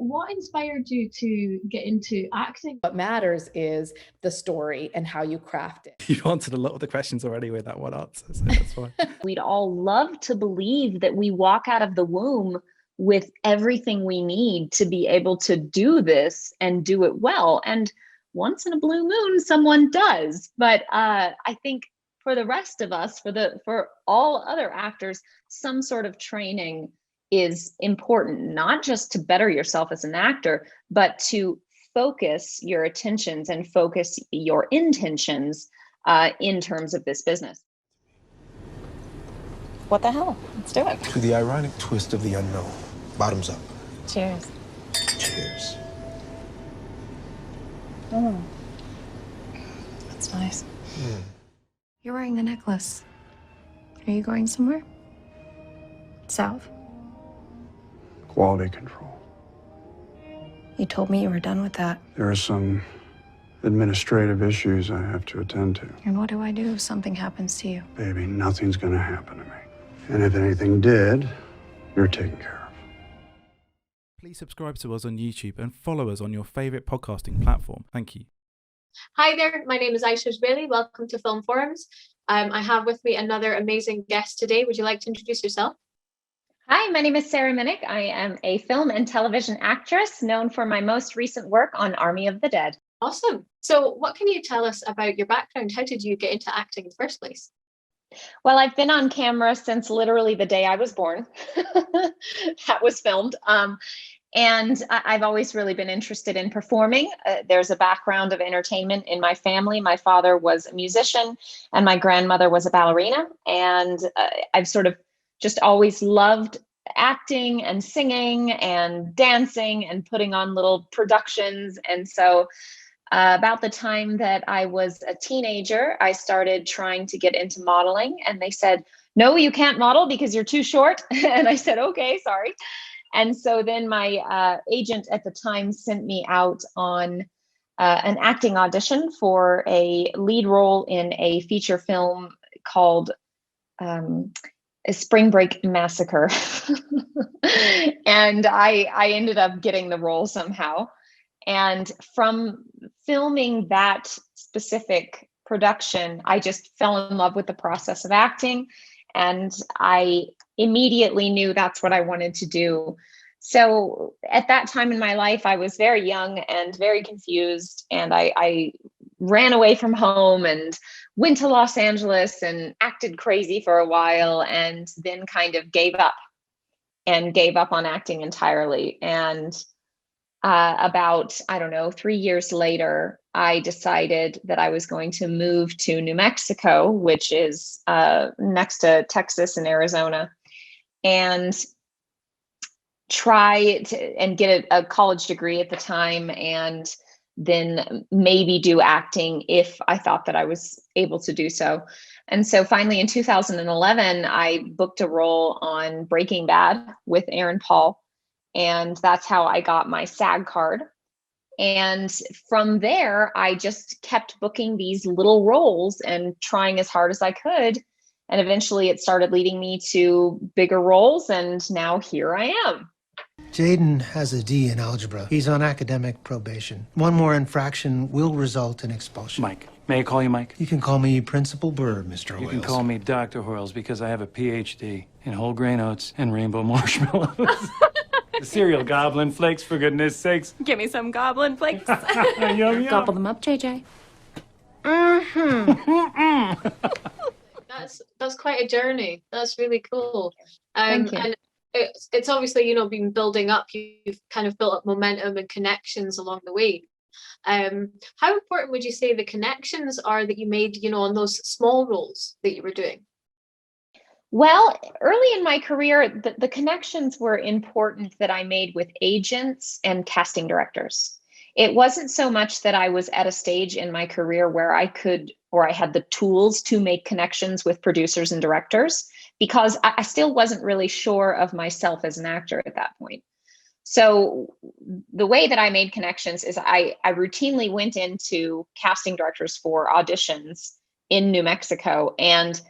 what inspired you to get into acting? What matters is the story and how you craft it. You've answered a lot of the questions already with that one answer, so that's fine. We'd all love to believe that we walk out of the womb with everything we need to be able to do this and do it well. And once in a blue moon, someone does. But I think for the rest of us, for all other actors, some sort of training is important, not just to better yourself as an actor, but to focus your attentions and focus your intentions in terms of this business. What the hell? Let's do it. To the ironic twist of the unknown. Bottoms up. Cheers. Cheers. Oh. That's nice. You're wearing the necklace. Are you going somewhere? South? Quality control. You told me you were done with that. There are some administrative issues I have to attend to. And what do I do if something happens to you? Baby, nothing's gonna happen to me. And if anything did, you're taken care of. Please subscribe to us on YouTube and follow us on your favourite podcasting platform. Thank you. Hi there, my name is Aisha Bailey. Welcome to Film Forums. I have with me another amazing guest today. Would you like to introduce yourself? Hi, my name is Sarah Minnich. I am a film and television actress known for my most recent work on Army of the Dead. Awesome. So what can you tell us about your background? How did you get into acting in the first place? Well, I've been on camera since literally the day I was born. That was filmed. And I've always really been interested in performing. There's a background of entertainment in my family. My father was a musician and my grandmother was a ballerina. And I've sort of just always loved acting and singing and dancing and putting on little productions. And so about the time that I was a teenager, I started trying to get into modeling. And they said, no, you can't model because you're too short. And I said, okay, sorry. And so then my agent at the time sent me out on an acting audition for a lead role in a feature film called A Spring Break Massacre. And I ended up getting the role somehow. And from filming that specific production, I just fell in love with the process of acting. And I immediately knew that's what I wanted to do. So at that time in my life, I was very young and very confused. And I ran away from home and went to Los Angeles and acted crazy for a while, and then kind of gave up on acting entirely. And about, 3 years later, I decided that I was going to move to New Mexico, which is next to Texas and Arizona, and try to and get a college degree at the time, and then maybe do acting if I thought that I was able to do so. And so finally in 2011, I booked a role on Breaking Bad with Aaron Paul. And that's how I got my SAG card. And from there, I just kept booking these little roles and trying as hard as I could. And eventually it started leading me to bigger roles. And now here I am. Jaden has a D in algebra. He's on academic probation. One more infraction will result in expulsion. Mike. May I call you Mike? You can call me Principal Burr, Mr. Hoyles. You can call me Dr. Hoyles because I have a PhD in whole grain oats and rainbow marshmallows. The cereal goblin flakes, for goodness sakes. Give me some goblin flakes. Yum, yum. Gobble them up, JJ. That's quite a journey. That's really cool. Thank you. And it's obviously, been building up. You've kind of built up momentum and connections along the way. How important would you say the connections are that you made, on those small roles that you were doing? Well, early in my career, the connections were important that I made with agents and casting directors. It wasn't so much that I was at a stage in my career where I could, or I had the tools to make connections with producers and directors, because I still wasn't really sure of myself as an actor at that point. So the way that I made connections is I routinely went into casting directors for auditions in New Mexico and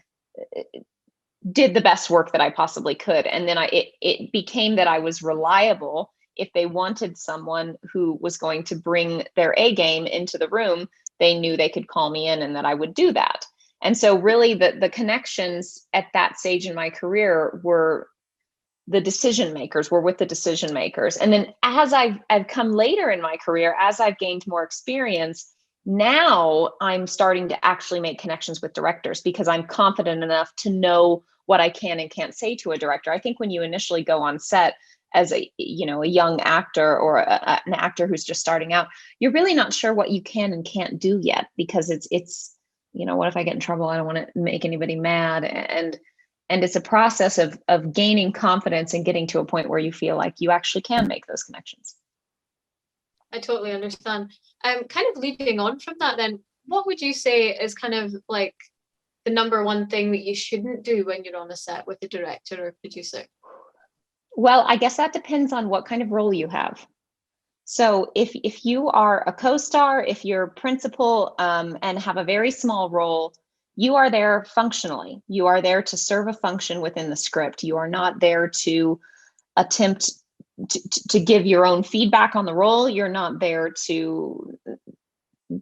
did the best work that I possibly could. And then it became that I was reliable if they wanted someone who was going to bring their A game into the room, they knew they could call me in and that I would do that. And so really the connections at that stage in my career were the decision makers, were with the decision makers. And then as I've come later in my career, as I've gained more experience, now I'm starting to actually make connections with directors because I'm confident enough to know what I can and can't say to a director. I think when you initially go on set as a young actor or an actor who's just starting out, you're really not sure what you can and can't do yet, because it's what if I get in trouble? I don't want to make anybody mad. And it's a process of gaining confidence and getting to a point where you feel like you actually can make those connections. I totally understand. Kind of leading on from that then, what would you say is kind of like the number one thing that you shouldn't do when you're on a set with a director or producer? Well, I guess that depends on what kind of role you have. So if you are a co-star, if you're principal and have a very small role, you are there functionally. You are there to serve a function within the script. You are not there to attempt to give your own feedback on the role. You're not there to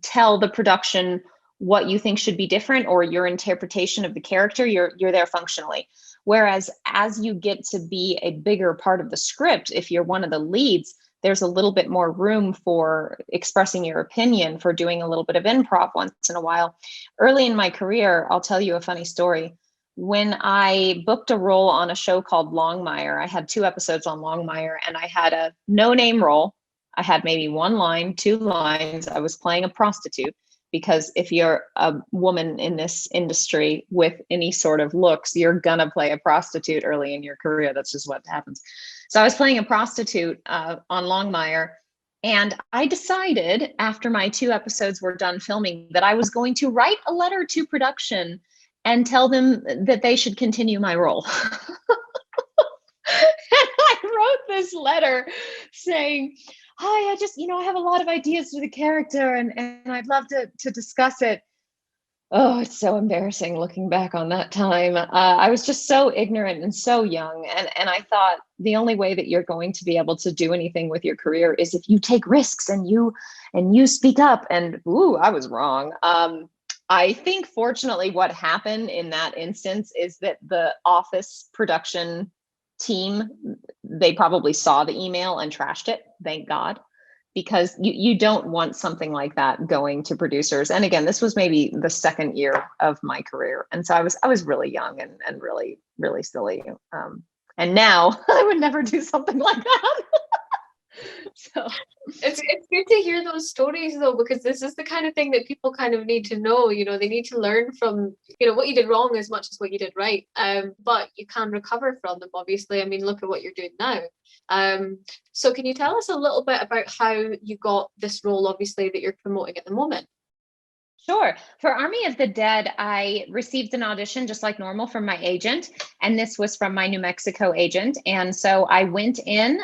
tell the production what you think should be different or your interpretation of the character. You're there functionally. Whereas as you get to be a bigger part of the script, if you're one of the leads, there's a little bit more room for expressing your opinion, for doing a little bit of improv once in a while. Early in my career, I'll tell you a funny story. When I booked a role on a show called Longmire, I had 2 episodes on Longmire, and I had a no-name role. I had maybe 1 line, 2 lines. I was playing a prostitute, because if you're a woman in this industry with any sort of looks, you're gonna play a prostitute early in your career. That's just what happens. So I was playing a prostitute on Longmire, and I decided after my 2 episodes were done filming that I was going to write a letter to production and tell them that they should continue my role. And I wrote this letter saying, hi, I have a lot of ideas for the character and I'd love to discuss it. Oh, it's so embarrassing looking back on that time. I was just so ignorant and so young. And I thought the only way that you're going to be able to do anything with your career is if you take risks and you speak up. And I was wrong. I think fortunately what happened in that instance is that the Office production team, they probably saw the email and trashed it, thank God, because you don't want something like that going to producers. And again, this was maybe the 2nd year of my career. And so I was really young and really, really silly. And now I would never do something like that. So it's good to hear those stories though, because this is the kind of thing that people kind of need to know. They need to learn from what you did wrong as much as what you did right, but you can recover from them, obviously. I mean, look at what you're doing now. So can you tell us a little bit about how you got this role, obviously, that you're promoting at the moment? Sure. For Army of the Dead, I received an audition just like normal from my agent, and this was from my New Mexico agent. And so I went in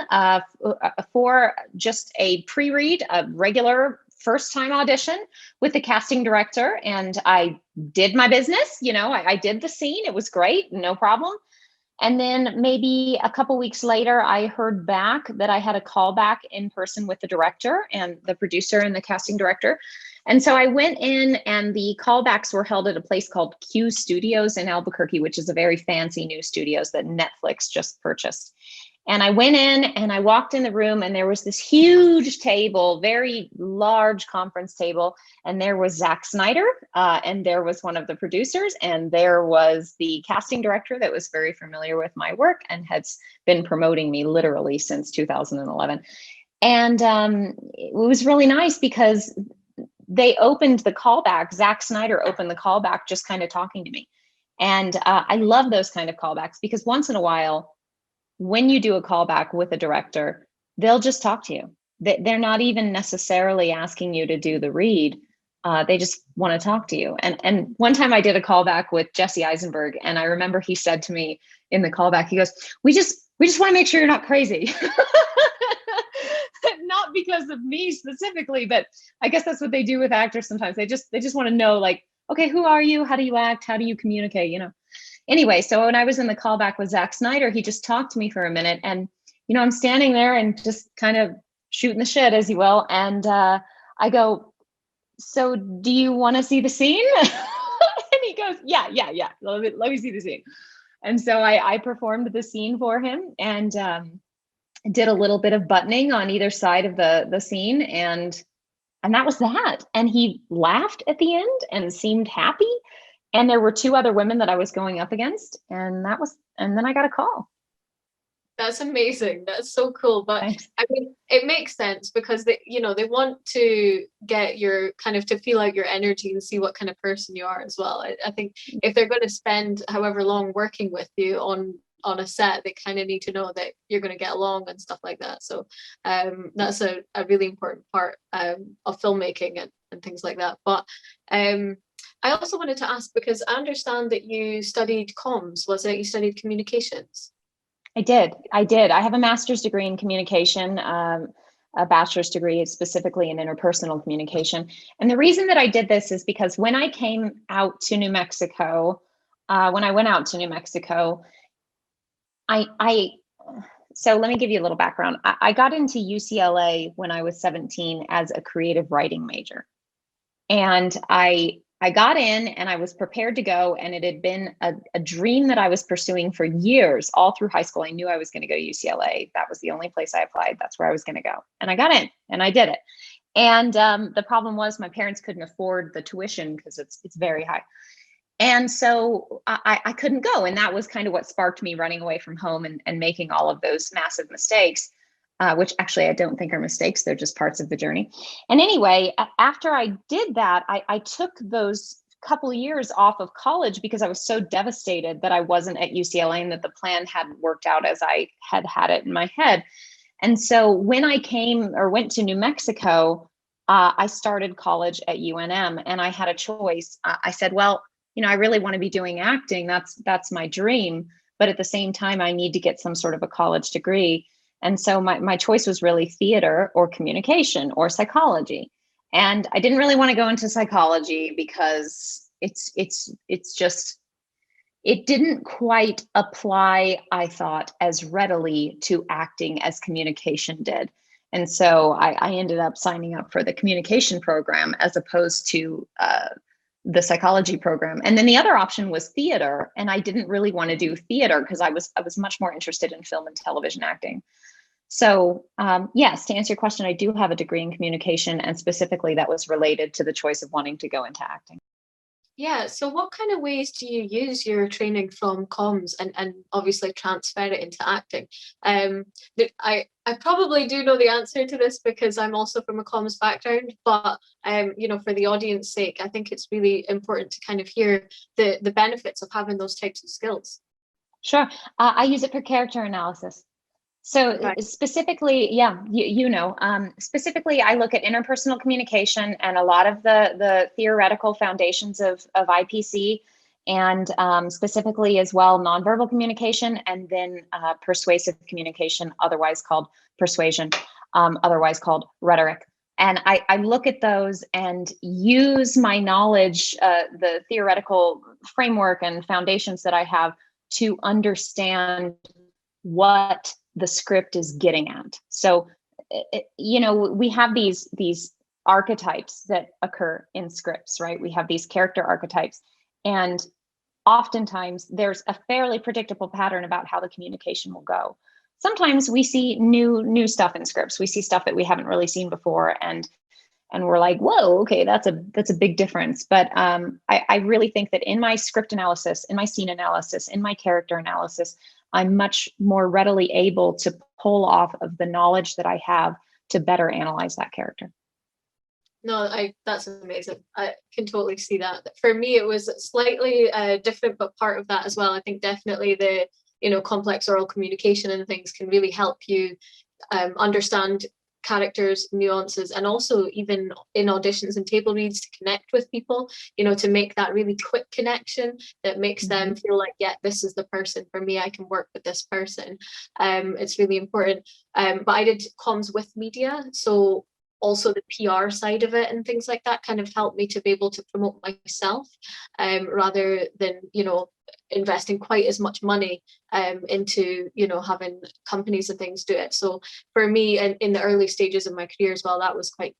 for just a pre-read, a regular first-time audition with the casting director, and I did my business. I did the scene. It was great, no problem. And then maybe a couple weeks later, I heard back that I had a callback in person with the director and the producer and the casting director. And so I went in, and the callbacks were held at a place called Q Studios in Albuquerque, which is a very fancy new studios that Netflix just purchased. And I went in and I walked in the room, and there was this huge table, very large conference table. And there was Zack Snyder, and there was one of the producers, and there was the casting director that was very familiar with my work and has been promoting me literally since 2011. And it was really nice because they opened the callback. Zack Snyder opened the callback just kind of talking to me. And I love those kind of callbacks, because once in a while, when you do a callback with a director, they'll just talk to you. They're not even necessarily asking you to do the read. They just want to talk to you. And one time I did a callback with Jesse Eisenberg, and I remember he said to me in the callback, he goes, we just want to make sure you're not crazy. Not because of me specifically, but I guess that's what they do with actors sometimes. They just want to know, like, okay, who are you? How do you act? How do you communicate? Anyway, so when I was in the callback with Zack Snyder, he just talked to me for a minute, and I'm standing there and just kind of shooting the shit, as you will. And I go, so do you want to see the scene? And he goes, yeah. Let me see the scene. And so I performed the scene for him and did a little bit of buttoning on either side of the scene. And that was that. And he laughed at the end and seemed happy. And there were 2 other women that I was going up against. And then I got a call. That's amazing. That's so cool. But Thanks. I mean, it makes sense because they want to get your kind of to feel out your energy and see what kind of person you are as well. I think if they're going to spend however long working with you on a set, they kind of need to know that you're going to get along and stuff like that. So that's a really important part of filmmaking and things like that. But I also wanted to ask, because I understand that you studied comms. Was it you studied communications? I did. I have a master's degree in communication, a bachelor's degree specifically in interpersonal communication. And the reason that I did this is because when I came out to New Mexico, so let me give you a little background. I got into UCLA when I was 17 as a creative writing major. And I got in and I was prepared to go, and it had been a dream that I was pursuing for years, all through high school. I knew I was going to go to UCLA. That was the only place I applied. That's where I was going to go. And I got in and I did it. And the problem was my parents couldn't afford the tuition because it's very high. And so I couldn't go. And that was kind of what sparked me running away from home and making all of those massive mistakes, which actually I don't think are mistakes. They're just parts of the journey. And anyway, after I did that, I took those couple of years off of college because I was so devastated that I wasn't at UCLA and that the plan hadn't worked out as I had it in my head. And so when I went to New Mexico, I started college at UNM, and I had a choice. I said, well, I really want to be doing acting. That's my dream. But at the same time, I need to get some sort of a college degree. And so my choice was really theater or communication or psychology. And I didn't really want to go into psychology because it didn't quite apply, I thought, as readily to acting as communication did. And so I ended up signing up for the communication program as opposed to the psychology program. And then the other option was theater. And I didn't really want to do theater because I was much more interested in film and television acting. So yes, to answer your question, I do have a degree in communication, and specifically that was related to the choice of wanting to go into acting. Yeah, so what kind of ways do you use your training from comms and obviously transfer it into acting? I probably do know the answer to this because I'm also from a comms background, but for the audience sake, I think it's really important to kind of hear the benefits of having those types of skills. Sure. I use it for character analysis. So specifically, specifically, I look at interpersonal communication and a lot of the theoretical foundations of IPC, and specifically as well, nonverbal communication, and then persuasive communication, otherwise called persuasion, otherwise called rhetoric. And I look at those and use my knowledge, the theoretical framework and foundations that I have to understand what the script is getting at. So, we have these archetypes that occur in scripts, right? We have these character archetypes, and oftentimes there's a fairly predictable pattern about how the communication will go. Sometimes we see new stuff in scripts. We see stuff that we haven't really seen before, and we're like, whoa, okay, that's a big difference. But I really think that in my script analysis, in my scene analysis, in my character analysis, I'm much more readily able to pull off of the knowledge that I have to better analyze that character. No, that's amazing. I can totally see that. For me, it was slightly different, but part of that as well. I think definitely the complex oral communication and things can really help you understand characters, nuances, and also even in auditions and table reads to connect with people, to make that really quick connection that makes them feel like, yeah, this is the person for me. I can work with this person. It's really important. But I did comms with media, so also the PR side of it and things like that kind of helped me to be able to promote myself, rather than, investing quite as much money into, having companies and things do it. So for me, in the early stages of my career as well, that was quite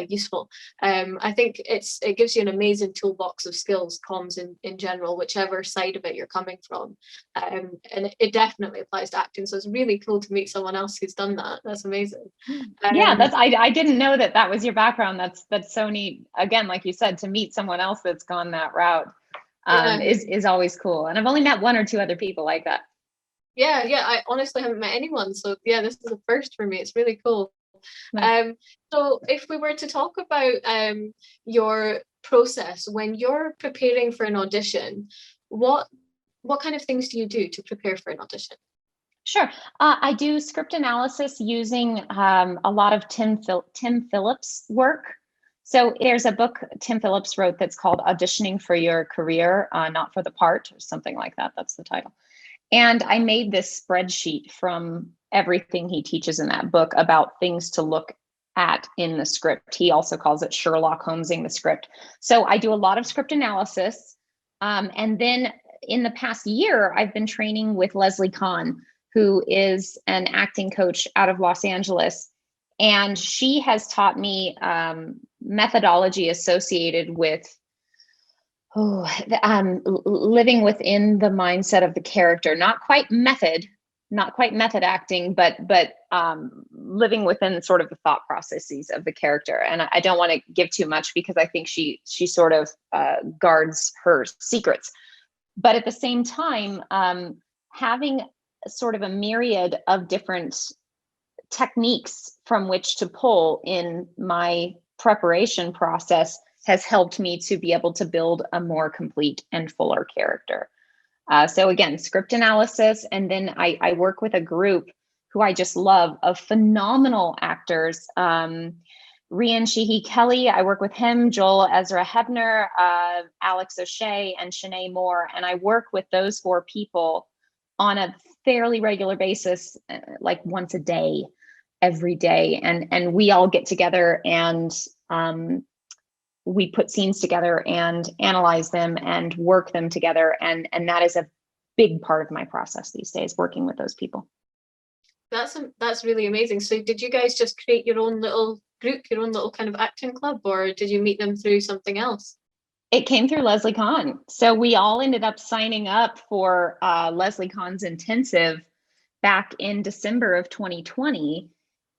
useful. I think it gives you an amazing toolbox of skills, comms in general, whichever side of it you're coming from, and it definitely applies to acting. So it's really cool to meet someone else who's done that. That's amazing. Yeah, I didn't know that was your background. That's so neat. Again, like you said, to meet someone else that's gone that route is always cool. And I've only met one or two other people like that. Yeah, I honestly haven't met anyone. So yeah, this is a first for me. It's really cool. So if we were to talk about your process when you're preparing for an audition, what kind of things do you do to prepare for an audition? Sure. I do script analysis using a lot of Tim Phillips' work. So there's a book Tim Phillips wrote that's called Auditioning for Your Career, Not for the Part, or something like that. That's the title. And I made this spreadsheet from everything he teaches in that book about things to look at in the script. He also calls it Sherlock Holmesing the script. So I do a lot of script analysis. And then in the past year, I've been training with Lesly Kahn, who is an acting coach out of Los Angeles. And she has taught me methodology associated with living within the mindset of the character, not quite method acting, but living within sort of the thought processes of the character. And I don't want to give too much because I think she sort of guards her secrets. But at the same time, having sort of a myriad of different techniques from which to pull in my preparation process has helped me to be able to build a more complete and fuller character. So again, script analysis, and then I work with a group who I just love of phenomenal actors. Rian Sheehy Kelly, I work with him, Joel Ezra Hebner, Alex O'Shea, and Shanae Moore. And I work with those 4 people on a fairly regular basis, like once a day, every day. And we all get together and we put scenes together and analyze them and work them together. And that is a big part of my process these days, working with those people. That's really amazing. So did you guys just create your own little group, your own little kind of acting club, or did you meet them through something else? It came through Lesly Kahn. So we all ended up signing up for Lesly Kahn's intensive back in December of 2020.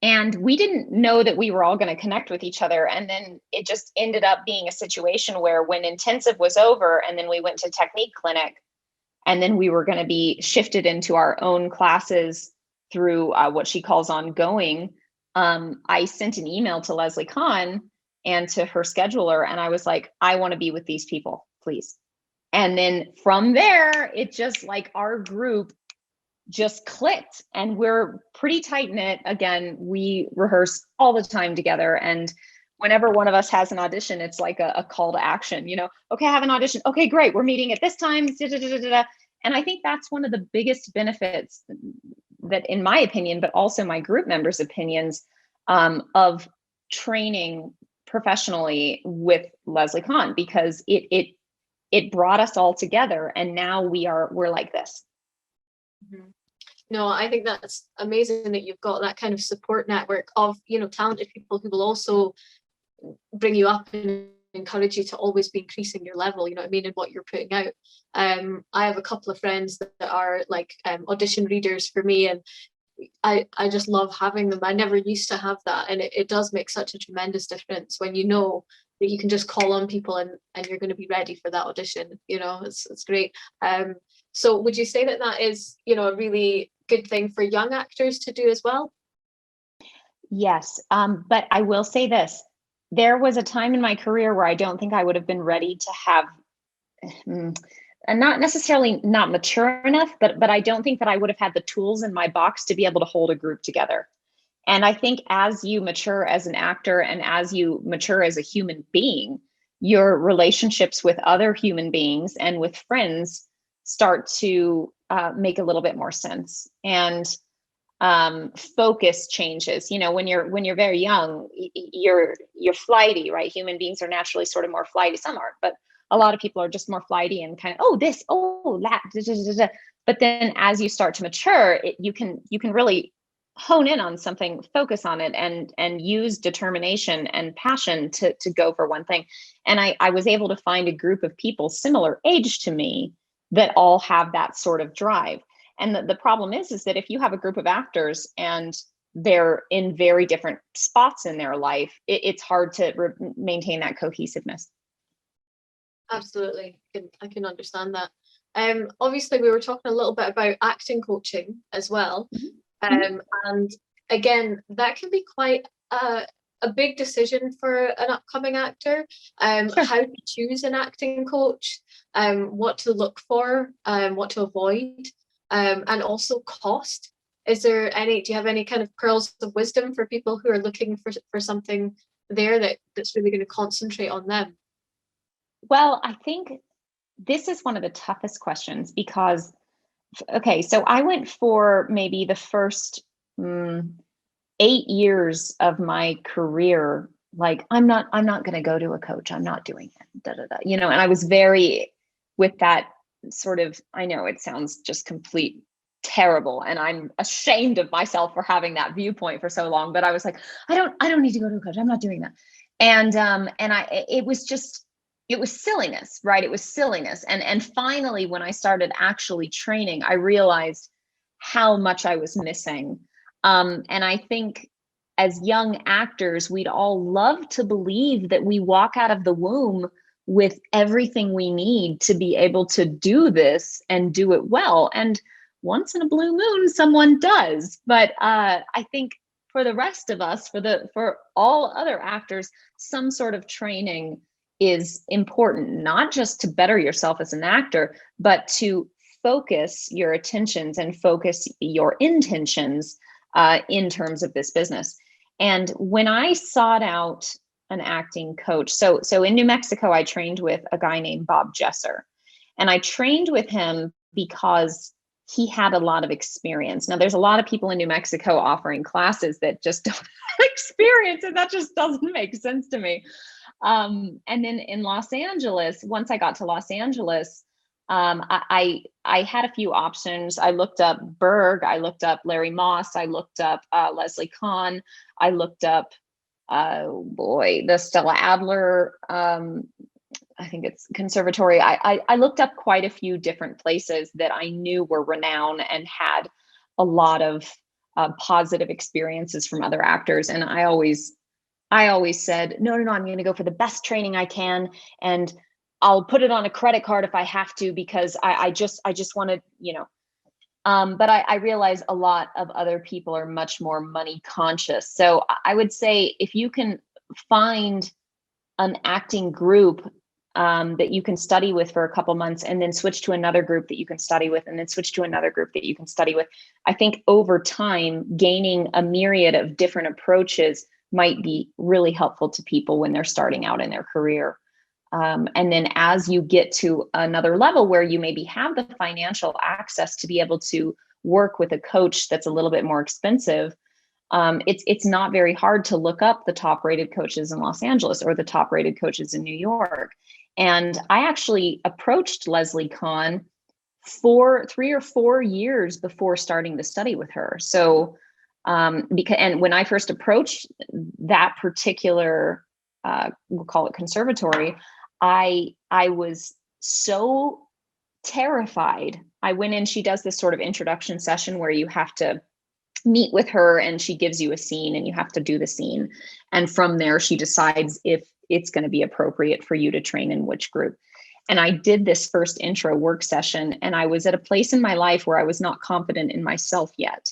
And we didn't know that we were all going to connect with each other. And then it just ended up being a situation where when intensive was over and then we went to technique clinic, and then we were going to be shifted into our own classes through what she calls ongoing. I sent an email to Lesly Kahn and to her scheduler, and I was like, I want to be with these people, please. And then from there, it just like our group just clicked, and we're pretty tight knit. Again, we rehearse all the time together, and whenever one of us has an audition, it's like a call to action. Okay, I have an audition. Okay, great, we're meeting at this time. And I think that's one of the biggest benefits that, in my opinion, but also my group members' opinions, of training professionally with Lesly Kahn, because it brought us all together, and now we're like this. Mm-hmm. No, I think that's amazing that you've got that kind of support network of, talented people who will also bring you up and encourage you to always be increasing your level, and what you're putting out. I have a couple of friends that are like audition readers for me, and I just love having them. I never used to have that, and it does make such a tremendous difference when you know that you can just call on people and you're going to be ready for that audition. It's great. So would you say that is, a really good thing for young actors to do as well? Yes, but I will say this. There was a time in my career where I don't think I would have been ready to have, and not necessarily not mature enough, but I don't think that I would have had the tools in my box to be able to hold a group together. And I think as you mature as an actor and as you mature as a human being, your relationships with other human beings and with friends start to make a little bit more sense. And focus changes. You know, when you're very young, you're flighty, right? Human beings are naturally sort of more flighty. Some aren't, but a lot of people are just more flighty and kind of, oh, this, oh, that. Da, da, da, da. But then as you start to mature, you can really hone in on something, focus on it, and use determination and passion to go for one thing. And I was able to find a group of people similar age to me that all have that sort of drive. And the problem is that if you have a group of actors and they're in very different spots in their life, it's hard to maintain that cohesiveness. Absolutely. I can understand that. Obviously, we were talking a little bit about acting coaching as well. And again, that can be quite a big decision for an upcoming actor. Sure. How to choose an acting coach, what to look for, what to avoid, and also cost. Do you have any kind of pearls of wisdom for people who are looking for something there that's really going to concentrate on them? Well, I think this is one of the toughest questions because, okay, so I went for maybe the first 8 years of my career, like, I'm not going to go to a coach. I'm not doing it. Da, da, da. You know, and I was very with that sort of, I know it sounds just complete terrible, and I'm ashamed of myself for having that viewpoint for so long, but I was like, I don't need to go to a coach. I'm not doing that. And it was silliness, right? It was silliness. And finally, when I started actually training, I realized how much I was missing. And I think as young actors, we'd all love to believe that we walk out of the womb with everything we need to be able to do this and do it well. And once in a blue moon, someone does. But I think for the rest of us, for all other actors, some sort of training is important, not just to better yourself as an actor, but to focus your attentions and focus your intentions in terms of this business. And when I sought out an acting coach, so in New Mexico, I trained with a guy named Bob Jesser, and I trained with him because he had a lot of experience. Now, there's a lot of people in New Mexico offering classes that just don't have experience, and that just doesn't make sense to me. And then in Los Angeles, once I got to Los Angeles, I had a few options. I looked up Berg, I looked up Larry Moss, I looked up Lesly Kahn, I looked up, the Stella Adler, I think it's conservatory. I looked up quite a few different places that I knew were renowned and had a lot of positive experiences from other actors. And I always said, no, I'm going to go for the best training I can. And I'll put it on a credit card if I have to, because I just want to, but I realize a lot of other people are much more money conscious. So I would say if you can find an acting group that you can study with for a couple months, and then switch to another group that you can study with, and then switch to another group that you can study with, I think over time, gaining a myriad of different approaches might be really helpful to people when they're starting out in their career. And then as you get to another level where you maybe have the financial access to be able to work with a coach that's a little bit more expensive, it's not very hard to look up the top rated coaches in Los Angeles or the top rated coaches in New York. And I actually approached Lesly Kahn for 3 or 4 years before starting the study with her. So and when I first approached that particular, we'll call it conservatory, I was so terrified. I went in, she does this sort of introduction session where you have to meet with her and she gives you a scene and you have to do the scene. And from there, she decides if it's going to be appropriate for you to train in which group. And I did this first intro work session, and I was at a place in my life where I was not confident in myself yet.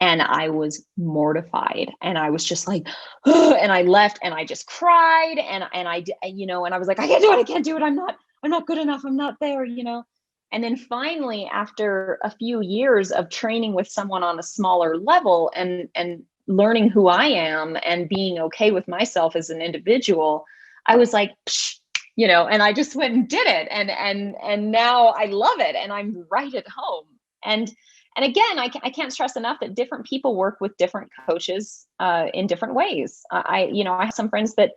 And I was mortified, and I was just like, and I left and I just cried. And I, and I was like, I can't do it. I'm not good enough. I'm not there, And then finally, after a few years of training with someone on a smaller level and learning who I am and being okay with myself as an individual, I was like, and I just went and did it. And now I love it, and I'm right at home. And And again, I can't stress enough that different people work with different coaches in different ways. I have some friends that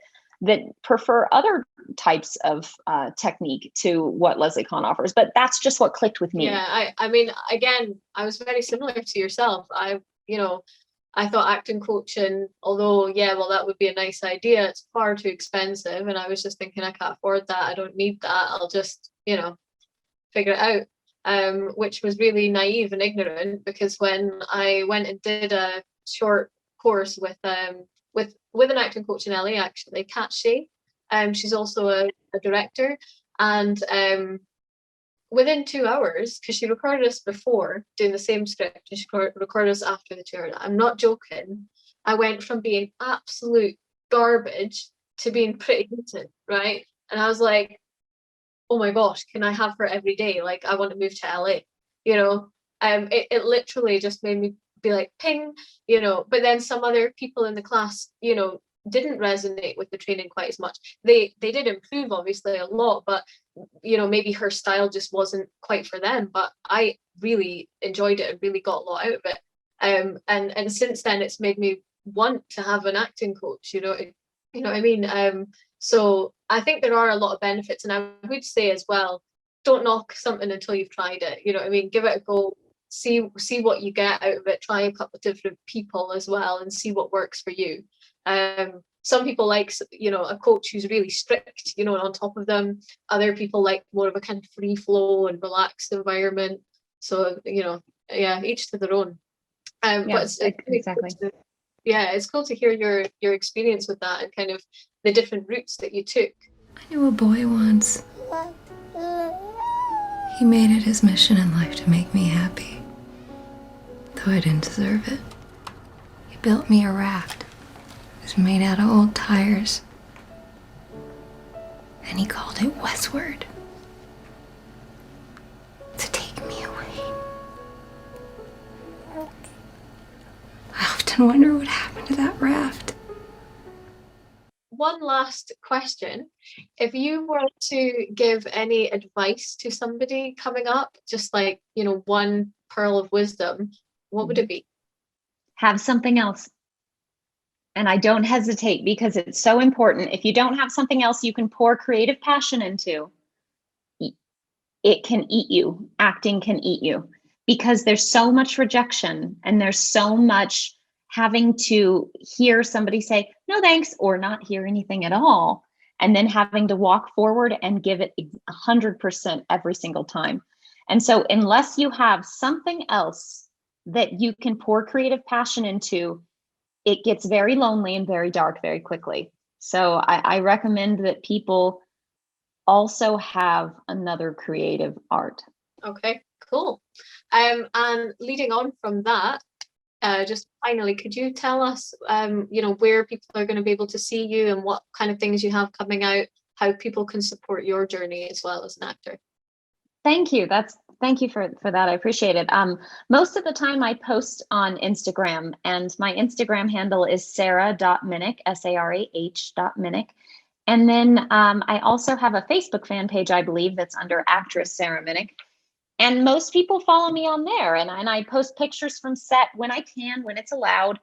prefer other types of technique to what Lesly Kahn offers, but that's just what clicked with me. Yeah, I mean, again, I was very similar to yourself. I thought acting coaching, although, yeah, well, that would be a nice idea, it's far too expensive. And I was just thinking, I can't afford that. I don't need that. I'll just, figure it out. Which was really naive and ignorant, because when I went and did a short course with an acting coach in LA, actually, Kat Shea, she's also a director. And within 2 hours, because she recorded us before doing the same script, and she recorded us after the 2 hours, I'm not joking, I went from being absolute garbage to being pretty decent, right? And I was like, oh my gosh, can I have her every day? Like, I want to move to LA, it literally just made me be like, ping, but then some other people in the class, didn't resonate with the training quite as much. They did improve, obviously, a lot, but maybe her style just wasn't quite for them. But I really enjoyed it and really got a lot out of it. And since then, it's made me want to have an acting coach. You know what I mean? So I think there are a lot of benefits, and I would say as well, don't knock something until you've tried it. You know what I mean? Give it a go. See what you get out of it. Try a couple of different people as well, and see what works for you. Some people like, a coach who's really strict, and on top of them. Other people like more of a kind of free flow and relaxed environment. So, yeah, each to their own. But it's exactly. It's cool to hear your experience with that and kind of the different routes that you took. I knew a boy once. He made it his mission in life to make me happy, though I didn't deserve it. He built me a raft. It was made out of old tires, and he called it Westward, to take me away. I often wonder what happened to that raft. One last question. If you were to give any advice to somebody coming up, just like, one pearl of wisdom, what would it be? Have something else. And I don't hesitate, because it's so important. If you don't have something else you can pour creative passion into, it can eat you. Acting can eat you, because there's so much rejection, and there's so much having to hear somebody say, no thanks, or not hear anything at all. And then having to walk forward and give it 100% every single time. And so unless you have something else that you can pour creative passion into, it gets very lonely and very dark very quickly. So I recommend that people also have another creative art. Okay, cool. And leading on from that, just finally, could you tell us, where people are going to be able to see you and what kind of things you have coming out, how people can support your journey as well as an actor? Thank you. Thank you for that. I appreciate it. Most of the time I post on Instagram, and my Instagram handle is sarah.minnich, sarah.minnich. And then I also have a Facebook fan page, I believe, that's under actress Sarah Minnich. And most people follow me on there. And I post pictures from set when I can, when it's allowed.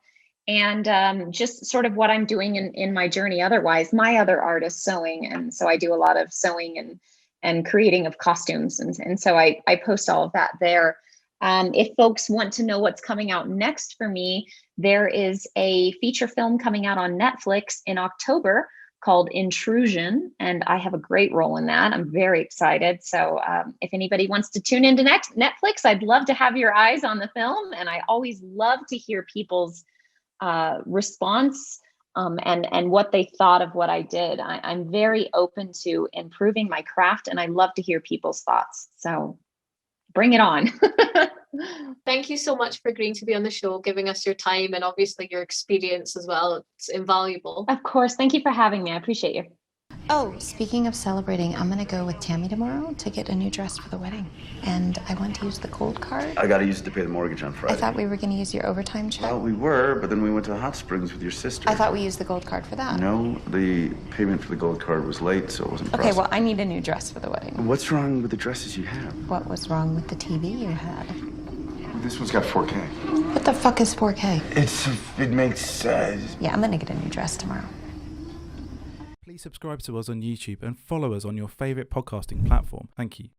And just sort of what I'm doing in my journey. Otherwise, my other art is sewing. And so I do a lot of sewing and creating of costumes. And so I post all of that there. If folks want to know what's coming out next for me, there is a feature film coming out on Netflix in October called Intrusion, and I have a great role in that. I'm very excited. So if anybody wants to tune into Netflix, I'd love to have your eyes on the film. And I always love to hear people's response and what they thought of what I did. I'm very open to improving my craft, and I love to hear people's thoughts. So bring it on. Thank you so much for agreeing to be on the show, giving us your time and obviously your experience as well. It's invaluable. Of course. Thank you for having me. I appreciate you. Oh, speaking of celebrating, I'm going to go with Tammy tomorrow to get a new dress for the wedding. And I want to use the cold card. I got to use it to pay the mortgage on Friday. I thought we were going to use your overtime check. Well, we were, but then we went to the hot springs with your sister. I thought we used the gold card for that. No, the payment for the gold card was late, so it wasn't Okay, processed. well, I need a new dress for the wedding. What's wrong with the dresses you have? What was wrong with the TV you had? This one's got 4K. What the fuck is 4K? It makes Yeah, I'm gonna get a new dress tomorrow. Please subscribe to us on YouTube and follow us on your favourite podcasting platform. Thank you.